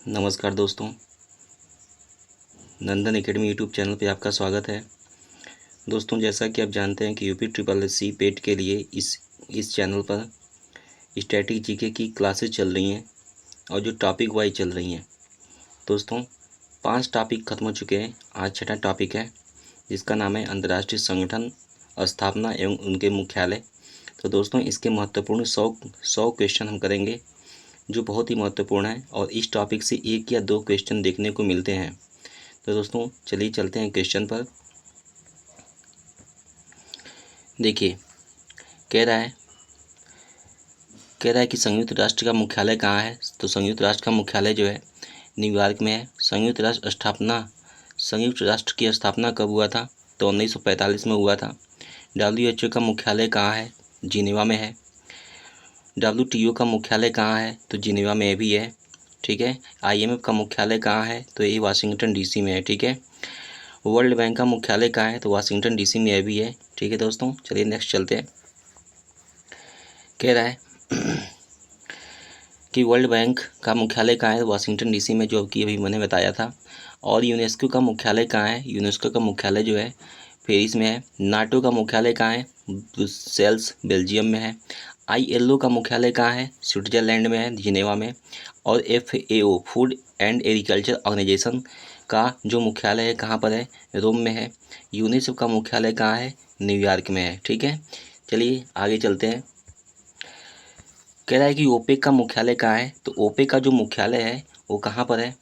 नमस्कार दोस्तों, नंदन academy YouTube channel पे आपका स्वागत है। दोस्तों, जैसा कि आप जानते हैं कि यूपी ट्रिपल एस सी पेट के लिए इस चैनल पर स्टैटिक जीके की क्लासेस चल रही हैं और जो टॉपिक वाइज चल रही हैं। दोस्तों, 5 टॉपिक ख़त्म हो चुके हैं। आज छठा टॉपिक है जिसका नाम है अंतर्राष्ट्रीय संगठन, स्थापना एवं उनके मुख्यालय। तो दोस्तों, इसके महत्वपूर्ण 100 क्वेश्चन हम करेंगे जो बहुत ही महत्वपूर्ण है और इस टॉपिक से 1 या 2 क्वेश्चन देखने को मिलते हैं। तो दोस्तों, चलिए चलते हैं क्वेश्चन पर। देखिए, कह रहा है कि संयुक्त राष्ट्र का मुख्यालय कहाँ है। तो संयुक्त राष्ट्र का मुख्यालय जो है न्यूयॉर्क में है। संयुक्त राष्ट्र की स्थापना कब हुआ था? तो 1945 में हुआ था। WHO का मुख्यालय कहाँ है? जिनेवा में है। WTO का मुख्यालय कहाँ है? तो जिनेवा में भी है। ठीक है। IMF का मुख्यालय कहाँ है? तो ये वाशिंगटन DC में है। ठीक है। वर्ल्ड बैंक का मुख्यालय कहाँ है? तो वाशिंगटन DC में भी है। ठीक है दोस्तों, चलिए नेक्स्ट चलते हैं। कह रहा है कि वर्ल्ड बैंक का मुख्यालय कहाँ है? वाशिंगटन DC में, जो कि अभी मैंने बताया था। और यूनेस्को का मुख्यालय कहाँ है? यूनेस्को का मुख्यालय जो है पेरिस में है। नाटो का मुख्यालय कहाँ है? ब्रुसेल्स बेल्जियम में है। ILO का मुख्यालय कहाँ है? स्विट्जरलैंड में है, जिनेवा में। और FAO food and agriculture organization का जो मुख्यालय है कहाँ पर है? रोम में है। यूनिसेफ का मुख्यालय कहाँ है? न्यूयॉर्क में है। ठीक है, चलिए आगे चलते हैं। कह रहा है कि ओपेक का मुख्यालय कहाँ है? तो ओपेक का जो मुख्यालय है वो कहाँ पर है?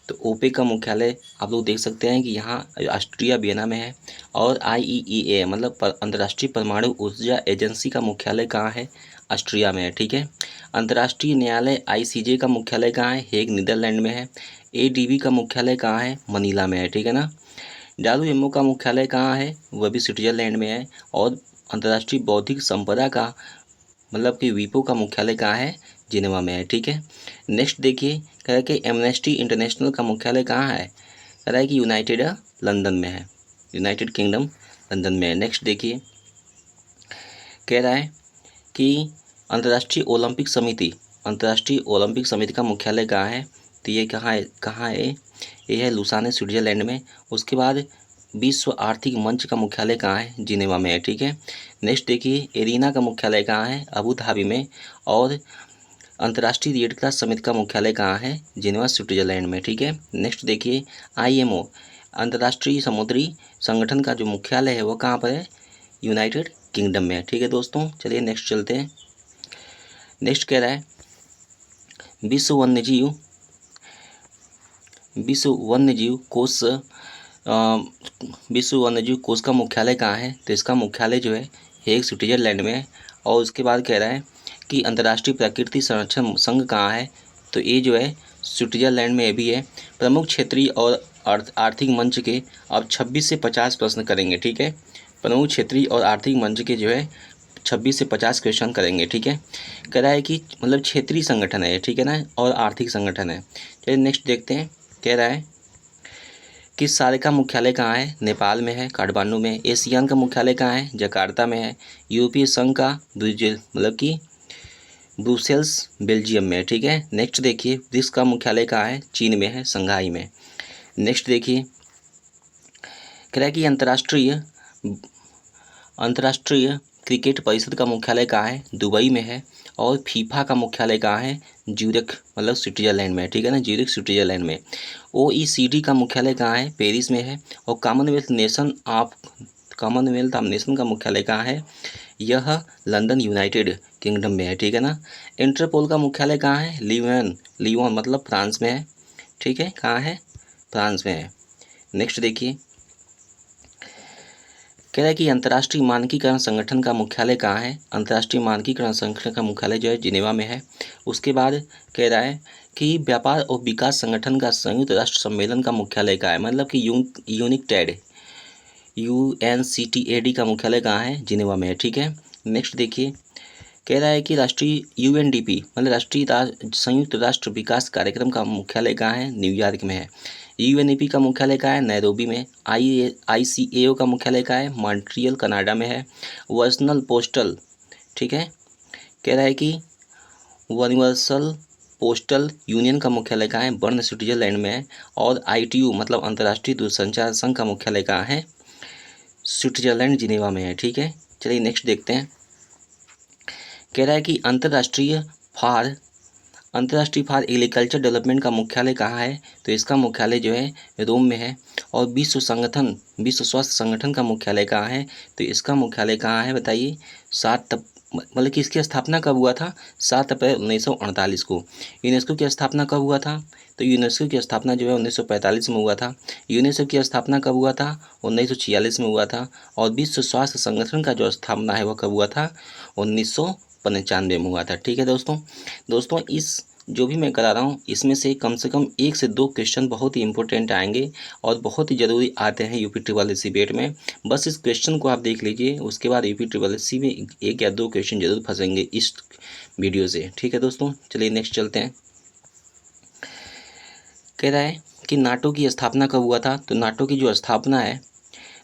तो ओपेक का मुख्यालय आप लोग देख सकते हैं कि यहाँ ऑस्ट्रिया वियना में है। और IEEA मतलब अंतर्राष्ट्रीय परमाणु ऊर्जा एजेंसी का मुख्यालय कहाँ है? ऑस्ट्रिया में है। ठीक है। अंतर्राष्ट्रीय न्यायालय ICJ का मुख्यालय कहाँ है? हेग नीदरलैंड में है। ADB का मुख्यालय कहाँ है? मनीला में है। ठीक है ना। WMO का मुख्यालय कहाँ है? वह भी स्विट्जरलैंड में है। और अंतर्राष्ट्रीय बौद्धिक संपदा का मतलब कि वीपो का मुख्यालय कहाँ है? जिनेवा में है। ठीक है। नेक्स्ट देखिए, कह रहा है कि एमनेस्टी इंटरनेशनल का मुख्यालय कहाँ है? कह रहा है कि यूनाइटेड लंदन में है, यूनाइटेड किंगडम लंदन में है। नेक्स्ट देखिए, कह रहा है कि अंतर्राष्ट्रीय ओलंपिक समिति का मुख्यालय कहाँ है? तो ये कहाँ है? ये है लुसाने, स्विट्जरलैंड में। उसके बाद विश्व आर्थिक मंच का मुख्यालय कहाँ है? जिनेवा में है। ठीक है। नेक्स्ट देखिए, एरिना का मुख्यालय कहाँ है? अबू धाबी में। और अंतर्राष्ट्रीय रेड क्रॉस समिति का मुख्यालय कहाँ है? जिनेवा, स्विट्जरलैंड में। ठीक है। नेक्स्ट देखिए, IMO अंतर्राष्ट्रीय समुद्री संगठन का जो मुख्यालय है वो कहाँ पर है? यूनाइटेड किंगडम में है। ठीक है दोस्तों, चलिए नेक्स्ट चलते हैं। नेक्स्ट कह रहा है विश्व वन्यजीव कोष विश्व वन्यजीव कोष का मुख्यालय कहाँ है? तो इसका मुख्यालय जो है हेग, स्विट्जरलैंड में है। और उसके बाद कह रहा है कि अंतर्राष्ट्रीय प्रकृति संरक्षण संघ कहाँ है? तो ये जो है स्विट्जरलैंड में भी है। प्रमुख क्षेत्रीय और आर्थिक मंच के अब 26 से 50 प्रश्न करेंगे। ठीक है। प्रमुख क्षेत्रीय और आर्थिक मंच के जो है 26 से 50 क्वेश्चन करेंगे। ठीक है। कह रहा है कि मतलब क्षेत्रीय संगठन है, ठीक है ना, और आर्थिक संगठन है। चलिए नेक्स्ट देखते हैं। कह रहा है कि सारे का मुख्यालय कहाँ है? नेपाल में है, काठमांडू में। एशियान का मुख्यालय कहाँ है? जकार्ता में है। यूरोपीय संघ का ब्रुसेल्स बेल्जियम में है। ठीक है। नेक्स्ट देखिए, ब्रिक्स का मुख्यालय कहाँ है? चीन में है, शंघाई में। नेक्स्ट देखिए, कह रहा है कि अंतर्राष्ट्रीय क्रिकेट परिषद का मुख्यालय कहाँ है? दुबई में है। और फीफा का मुख्यालय कहाँ है? ज्यूरिख मतलब स्विट्जरलैंड में। ठीक है ना, ज्यूरिख स्विट्जरलैंड में। OECD का मुख्यालय कहाँ है? पेरिस में है। और कॉमनवेल्थ ऑफ नेशन का मुख्यालय कहाँ है? यह लंदन, यूनाइटेड किंगडम में है। ठीक है ना। इंटरपोल का मुख्यालय कहाँ है? लियोन मतलब फ्रांस में है। ठीक है, कहाँ है? फ्रांस में है। नेक्स्ट देखिए, कह रहा है कि अंतर्राष्ट्रीय मानकीकरण संगठन का मुख्यालय कहाँ है? अंतर्राष्ट्रीय मानकीकरण संगठन का मुख्यालय जो है जिनेवा में है। उसके बाद कह रहा है कि व्यापार और विकास संगठन का संयुक्त राष्ट्र सम्मेलन का मुख्यालय कहाँ है? मतलब कि यूनिक्टेड UNCTAD का मुख्यालय कहाँ है? जिनेवा में है। ठीक है। नेक्स्ट देखिए, कह रहा है कि राष्ट्रीय UNDP मतलब संयुक्त राष्ट्र विकास कार्यक्रम का मुख्यालय कहाँ है? न्यूयॉर्क में है। UNEP का मुख्यालय कहाँ है? नैरोबी में। ICAO का मुख्यालय कहाँ है? मॉन्ट्रियल, कनाडा में है। वर्सनल पोस्टल, ठीक है, कह रहा है कि यूनिवर्सल पोस्टल यूनियन का मुख्यालय कहाँ है? बर्न स्विट्जरलैंड में है। और ITU मतलब अंतर्राष्ट्रीय दूरसंचार संघ का मुख्यालय कहाँ है? स्विट्जरलैंड जिनेवा में है। ठीक है, चलिए नेक्स्ट देखते हैं। कह रहा है कि अंतर्राष्ट्रीय फार एग्रीकल्चर डेवलपमेंट का मुख्यालय कहाँ है? तो इसका मुख्यालय जो है रोम में है। और विश्व स्वास्थ्य संगठन का मुख्यालय कहाँ है? तो इसका मुख्यालय कहाँ है बताइए? मतलब कि इसकी स्थापना कब हुआ था? 7 अप्रैल 1948 को। यूनेस्को की स्थापना कब हुआ था? तो यूनेस्को की स्थापना जो है 1945 में हुआ था। यूनेस्को की स्थापना कब हुआ था? 1946 में हुआ था। और विश्व स्वास्थ्य संगठन का जो स्थापना है वह कब हुआ था? 1995 में हुआ था। ठीक है दोस्तों इस जो भी मैं करा रहा हूँ इसमें से कम 1 से 2 क्वेश्चन बहुत ही इंपॉर्टेंट आएंगे और बहुत ही ज़रूरी आते हैं यूपी ट्रिपल एस सी बेट में। बस इस क्वेश्चन को आप देख लीजिए, उसके बाद यूपी ट्रिपल एस सी में 1 या 2 क्वेश्चन जरूर फंसेंगे इस वीडियो से। ठीक है दोस्तों, चलिए नेक्स्ट चलते हैं। कह रहा है कि नाटो की स्थापना कब हुआ था? तो नाटो की जो स्थापना है,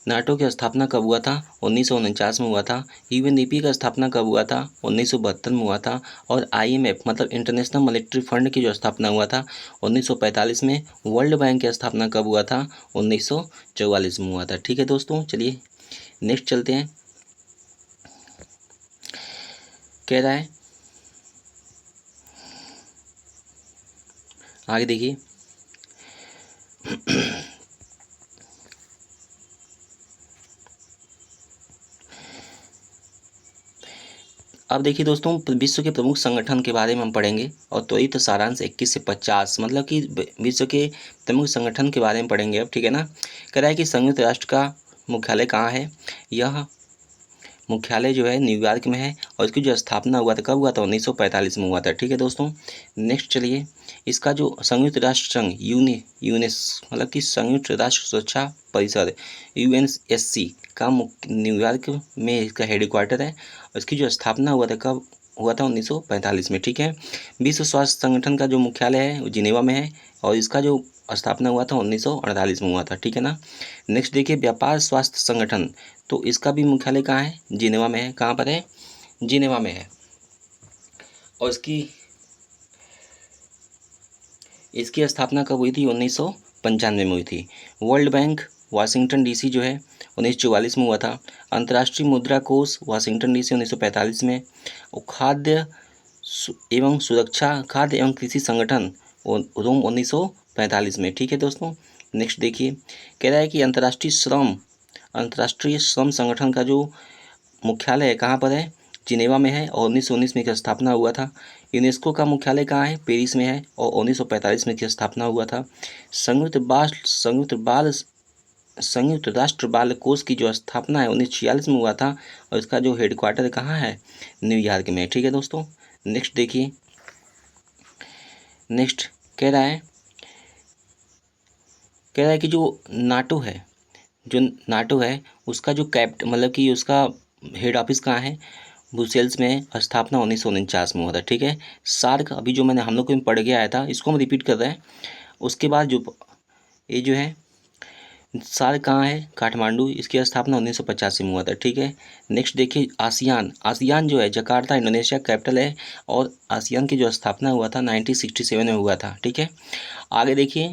नाटो की स्थापना कब हुआ था? 1949 में हुआ था। UNDP का स्थापना कब हुआ था? 1972 में हुआ था। और IMF मतलब इंटरनेशनल मॉनेटरी फंड की जो स्थापना हुआ था 1945 में। वर्ल्ड बैंक की स्थापना कब हुआ था? 1944 में हुआ था। ठीक है दोस्तों, चलिए नेक्स्ट चलते हैं। कह रहा है आगे देखिए। अब देखिए दोस्तों, विश्व के प्रमुख संगठन के बारे में हम पढ़ेंगे और त्वरित सारांश 21 से 50 मतलब कि विश्व के प्रमुख संगठन के बारे में पढ़ेंगे अब। ठीक है ना। कह रहा है कि संयुक्त राष्ट्र का मुख्यालय कहाँ है? यह मुख्यालय जो है न्यूयॉर्क में है। और इसकी जो स्थापना हुआ था कब हुआ था? 1945 में हुआ था। ठीक है दोस्तों, नेक्स्ट चलिए। इसका जो संयुक्त राष्ट्र संघ यूनेस मतलब कि संयुक्त राष्ट्र सुरक्षा परिषद UNSC का न्यूयॉर्क में इसका हेडक्वार्टर है। और इसकी जो स्थापना हुआ था कब हुआ था? 1945 में। ठीक है। विश्व स्वास्थ्य संगठन का जो मुख्यालय है वो जिनेवा में है। और इसका जो स्थापना हुआ था 1948 में हुआ था। ठीक है ना। नेक्स्ट देखिए, व्यापार स्वास्थ्य संगठन, तो इसका भी मुख्यालय कहाँ है? जिनेवा में है। कहाँ पर है? जिनेवा में है। और इसकी स्थापना कब हुई थी? 1995 में हुई थी। वर्ल्ड बैंक वाशिंगटन DC जो है 1944 में हुआ था। अंतर्राष्ट्रीय मुद्रा कोष वाशिंगटन DC 1945 में। और खाद्य एवं कृषि संगठन रोम 1945 में। ठीक है दोस्तों, नेक्स्ट देखिए। कह रहा है कि अंतर्राष्ट्रीय श्रम संगठन का जो मुख्यालय है कहाँ पर है? जिनेवा में है। और 1919 में इसकी स्थापना हुआ था। यूनेस्को का मुख्यालय कहाँ है? पेरिस में है। और 1945 में इसकी स्थापना हुआ था। संयुक्त राष्ट्र बाल कोष की जो स्थापना है 1946 में हुआ था। और इसका जो हेडक्वार्टर कहाँ है? न्यूयॉर्क में। ठीक है दोस्तों, नेक्स्ट देखिए। नेक्स्ट कह रहा है कि जो नाटो है उसका जो मतलब कि उसका हेड ऑफिस कहाँ है? ब्रुसेल्स में। स्थापना 1949 में हुआ था। ठीक है। सार्क अभी जो हम लोग को पढ़ के आया था इसको हम रिपीट कर रहे हैं। उसके बाद जो ये जो है सार्क कहाँ है? काठमांडू। इसकी स्थापना 1985 में हुआ था। ठीक है। नेक्स्ट देखिए, आसियान जो है जकार्ता इंडोनेशिया कैपिटल है। और आसियान की जो स्थापना हुआ था 1967 में हुआ था। ठीक है। आगे देखिए,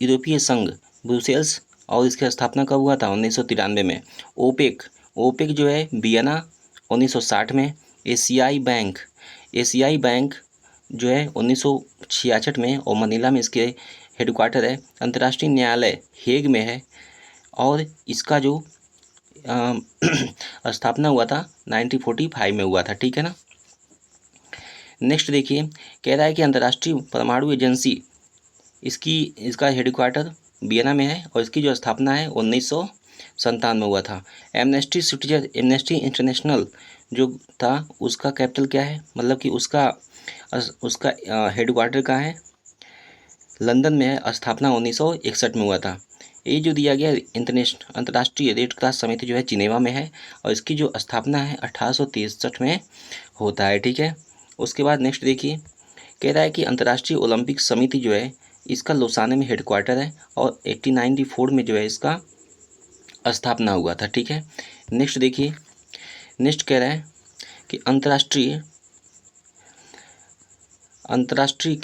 यूरोपीय संघ ब्रुसेल्स, और इसकी स्थापना कब हुआ था? 1993 में। ओपेक जो है वियना 1960 में। एशियाई बैंक जो है 1966 में। और मनीला में इसके हेडक्वार्टर है। अंतर्राष्ट्रीय न्यायालय हेग में है। और इसका जो स्थापना हुआ था 1945 में हुआ था। ठीक है ना। नेक्स्ट देखिए, कह रहा है कि अंतर्राष्ट्रीय परमाणु एजेंसी इसका हेडक्वार्टर वियना में है। और इसकी जो स्थापना है 1997 में हुआ था। एमनेस्टी इंटरनेशनल जो था उसका कैपिटल क्या है? मतलब कि उसका हेडक्वार्टर कहाँ है? लंदन में है। स्थापना 1961 में हुआ था। ये जो दिया गया अंतर्राष्ट्रीय रेड क्रॉस समिति जो है जिनेवा में है। और इसकी जो स्थापना है 1863 में होता है। ठीक है। उसके बाद नेक्स्ट देखिए, कह रहा है कि अंतर्राष्ट्रीय ओलंपिक समिति जो है इसका लोसाने में हेडक्वार्टर है। और 1894 में जो है इसका स्थापना हुआ था। ठीक है। नेक्स्ट देखिए, नेक्स्ट कह रहा है कि अंतर्राष्ट्रीय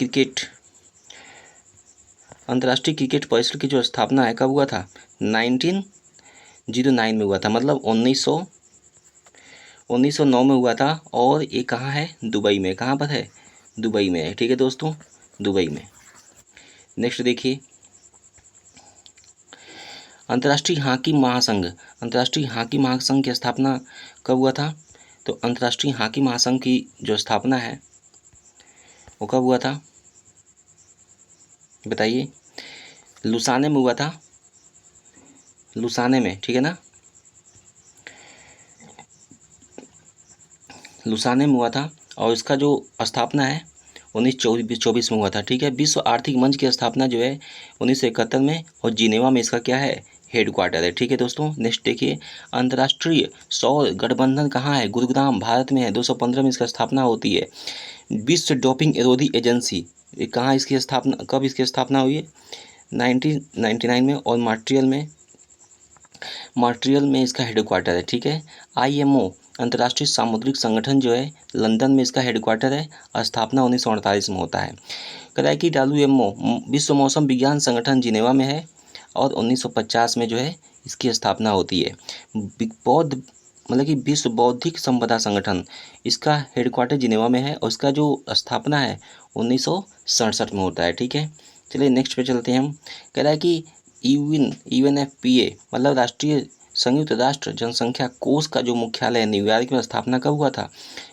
क्रिकेट परिषद की जो स्थापना है कब हुआ था? 1909 में हुआ था, मतलब 1909 में हुआ था। और ये कहाँ है? दुबई में। कहाँ पर है? दुबई में है। ठीक है दोस्तों, दुबई में। नेक्स्ट देखिए, अंतर्राष्ट्रीय हॉकी महासंघ की स्थापना कब हुआ था? तो अंतर्राष्ट्रीय हॉकी महासंघ की जो स्थापना है वो कब हुआ था? बताइए। लुसाने में हुआ था, लुसाने में, ठीक है ना, लुसाने में हुआ था। और इसका जो स्थापना है 1924 में हुआ था। ठीक है। विश्व आर्थिक मंच की स्थापना जो है 1971 में, और जिनेवा में इसका क्या है? हेड क्वार्टर है। ठीक है दोस्तों। नेक्स्ट देखिए, अंतर्राष्ट्रीय सौर गठबंधन कहाँ है? गुरुग्राम, भारत में है। 215 में इसका स्थापना होती है। विश्व डोपिंग विरोधी एजेंसी, ये कहाँ इसकी स्थापना, कब इसकी स्थापना हुई है? 1999 में। और मॉन्ट्रियल में इसका हेड क्वार्टर है। ठीक है। IMO, अंतर्राष्ट्रीय सामुद्रिक संगठन जो है, लंदन में इसका हेड क्वार्टर है। स्थापना 1948 में होता है। कह कि WMO, विश्व मौसम विज्ञान संगठन, जिनेवा में है। और 1950 में जो है इसकी स्थापना होती है। बौद्ध, मतलब कि विश्व बौद्धिक संपदा संगठन, इसका हेड क्वार्टर जिनेवा में है। और इसका जो स्थापना है 1967 में होता है। ठीक है। चलिए नेक्स्ट पे चलते हैं हम। कह रहा है कि UNFPA, मतलब राष्ट्रीय संयुक्त राष्ट्र जनसंख्या कोष का जो मुख्यालय है न्यूयॉर्क में, स्थापना कब हुआ था?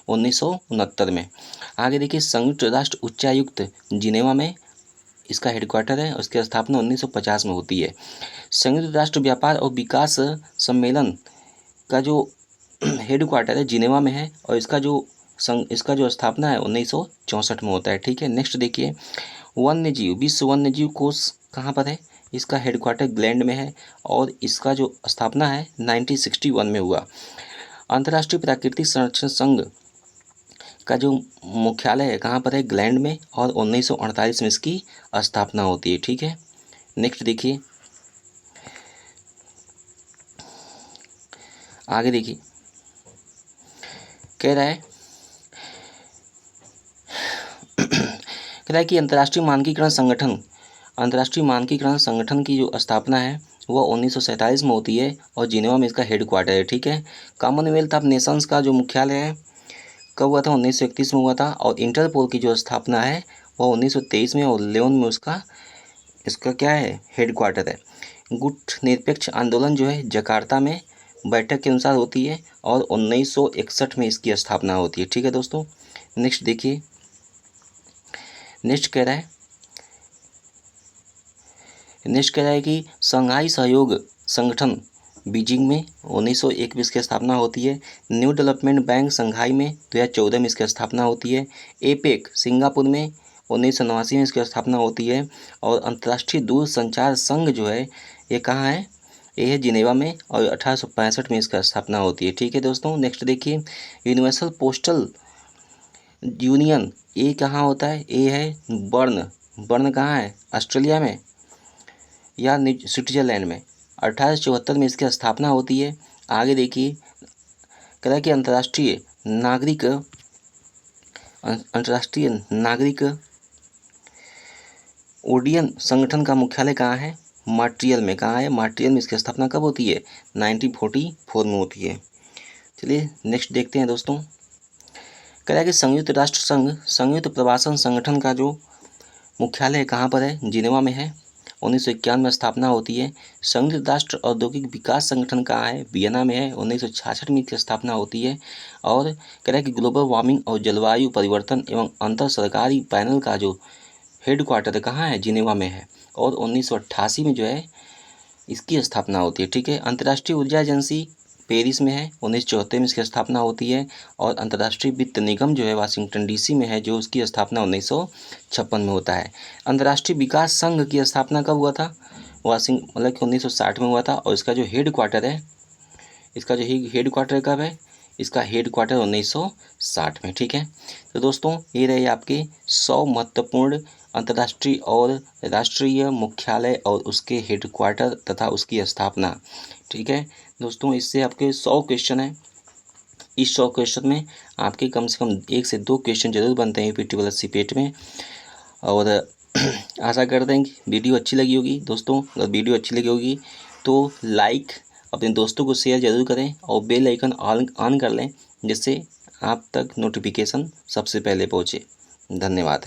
1969 में। आगे देखिए, संयुक्त राष्ट्र उच्चायुक्त, जिनेवा में इसका हेडक्वार्टर है। उसकी स्थापना 1950 में होती है। संयुक्त राष्ट्र व्यापार और विकास सम्मेलन का जो हेड क्वार्टर है जिनेवा में है। और इसका जो स्थापना है 1964 में होता है। ठीक है। नेक्स्ट देखिए, वन्यजीव, विश्व वन्यजीव कोष कहाँ पर है? इसका हेड क्वार्टर ग्लैंड में है। और इसका जो स्थापना है 1961 में हुआ। अंतर्राष्ट्रीय प्राकृतिक संरक्षण संघ का जो मुख्यालय है कहाँ पर है? ग्लैंड में। और 1948 में इसकी स्थापना होती है। ठीक है। नेक्स्ट देखिए, आगे देखिए, कह रहा है कि अंतर्राष्ट्रीय मानकीकरण संगठन की जो स्थापना है वह 1947 में होती है। और जिनेवा में इसका हेड क्वार्टर है। ठीक है। कॉमनवेल्थ ऑफ नेशंस का जो मुख्यालय है कब हुआ था? 1931 में हुआ था। और इंटरपोल की जो स्थापना है वह 1923 में, और लियोन में इसका क्या है? हेड क्वार्टर है। गुट निरपेक्ष आंदोलन जो है जकार्ता में बैठक के अनुसार होती है। और 1961 में इसकी स्थापना होती है। ठीक है दोस्तों। नेक्स्ट देखिए, नेक्स्ट कह रहा है कि शंघाई सहयोग संगठन बीजिंग में 1901 में इसकी स्थापना होती है। न्यू डेवलपमेंट बैंक शंघाई में 2014 में इसकी स्थापना होती है। एपेक सिंगापुर में 1989 में इसकी स्थापना होती है। और अंतर्राष्ट्रीय दूरसंचार संघ जो है ये कहाँ है? ये है जिनेवा में। और 1865 में इसका स्थापना होती है। ठीक है दोस्तों। नेक्स्ट देखिए, यूनिवर्सल पोस्टल यूनियन, ये कहाँ होता है? ये है बर्न कहाँ है? ऑस्ट्रेलिया में या स्विट्जरलैंड में। 1874 में इसकी स्थापना होती है। आगे देखिए, कह रहा है कि अंतर्राष्ट्रीय नागरिक उड्डयन संगठन का मुख्यालय कहाँ है? मॉन्ट्रियल में। कहाँ है? मॉन्ट्रियल में। इसकी स्थापना कब होती है? 1944 में होती है। चलिए नेक्स्ट देखते हैं दोस्तों। कह रहा है कि संयुक्त प्रवासन संगठन का जो मुख्यालय कहाँ पर है? जिनेवा में है। 1951 में स्थापना होती है। संयुक्त राष्ट्र औद्योगिक विकास संगठन कहाँ है? वियना में है। 1966 में इसकी स्थापना होती है। और कह रहा है कि ग्लोबल वार्मिंग और जलवायु परिवर्तन एवं अंतर सरकारी पैनल का जो हेड क्वार्टर कहाँ है? जिनेवा में है। और 1988 में जो है इसकी स्थापना होती है। ठीक है। अंतर्राष्ट्रीय ऊर्जा एजेंसी पेरिस में है। 1974 में इसकी स्थापना होती है। और अंतर्राष्ट्रीय वित्त निगम जो है वाशिंगटन DC में है, जो उसकी स्थापना 1956 में होता है। अंतर्राष्ट्रीय विकास संघ की स्थापना कब हुआ था? मतलब कि 1960 में हुआ था। और इसका जो हेड क्वार्टर है कब है? इसका हेड क्वार्टर 1960 में। ठीक है। तो दोस्तों ये रहे आपके 100 महत्वपूर्ण अंतर्राष्ट्रीय और राष्ट्रीय मुख्यालय और उसके हेड क्वार्टर तथा उसकी स्थापना। ठीक है दोस्तों, इससे आपके 100 क्वेश्चन हैं इस 100 क्वेश्चन में आपके कम से कम 1 से 2 क्वेश्चन जरूर बनते हैं यूपी प्लस सीपेट में। और आशा करते हैं कि वीडियो अच्छी लगी होगी दोस्तों। अगर वीडियो अच्छी लगी होगी तो लाइक, अपने दोस्तों को शेयर ज़रूर करें और बेल आइकन ऑन कर लें, जिससे आप तक नोटिफिकेशन सबसे पहले पहुँचे। धन्यवाद।